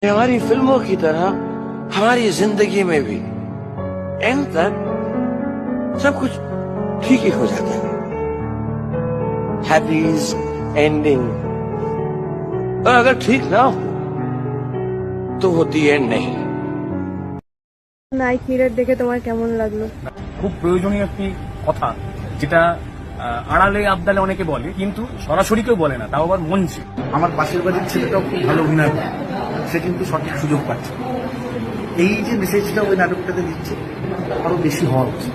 हमारी फिल्मों की तरह हमारी जिंदगी में भी एंड तक सब कुछ ठीक ही हो जाता है। Happy ending. और अगर ठीक ना हो तो होती एंड नहीं। নাইট মিরর দেখে তোমার কেমন লাগলো? খুব প্রয়োজনীয় একটি কথা, যেটা আড়ালে আবদালে অনেকে বলে, কিন্তু সরাসরি কেউ বলে না, তাও আবার মঞ্চে। আমার পাশের বাড়ির ছেলেটাও খুব ভালো অভিনয় করে, সে কিন্তু সঠিক সুযোগ পাচ্ছে। এই যে মেসেজটা ওই নাটকটাতে দিচ্ছে আরো বেশি হওয়া উচিত।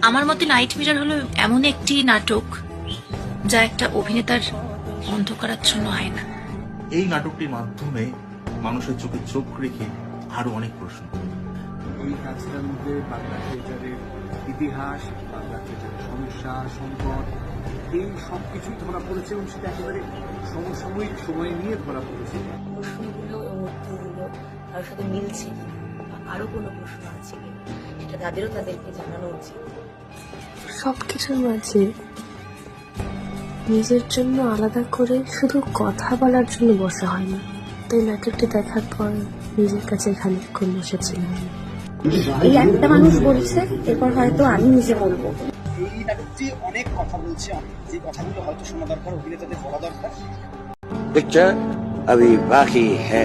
আমার মতে নাইট মিরর হলো এমন একটি নাটক যা একটা অভিনেতার বন্ধ করার জন্য হয় না। এই নাটকটির মাধ্যমে মানুষের চোখে চোখ রেখে আরো অনেক প্রশ্ন। এই কাজটার মধ্যে বাংলা থিয়েটারের ইতিহাস, বাংলা থিয়েটারের সমস্যা, সংকট, এই সব কিছুই ধরা পড়েছে এবং সেটা একেবারে সমসাময়িক সময় নিয়ে ধরা পড়েছে। প্রশ্নগুলো এবং উত্তরগুলো কারোর সাথে মিলছে কিনা বা আরো কোনো প্রশ্ন আছে কিনা সেটা তাদেরকে জানানো উচিত। সবকিছুর মাঝে নিজের জন্য আলাদা করে শুধু কথা বলার জন্য বসা হয়নি। তাই নাটকটি দেখার পর নিজের কাছে খানিকক্ষণ বসেছিলাম। এই একটা মানুষ বলছে, এরপর হয়তো আমি নিজে বলবো। এই নাটকটি অনেক কথা বলছে, যে কথাগুলো হয়তো শোনা দরকার, অভিনেতাদের বলা দরকার। पिक्चर अभी बाकी है।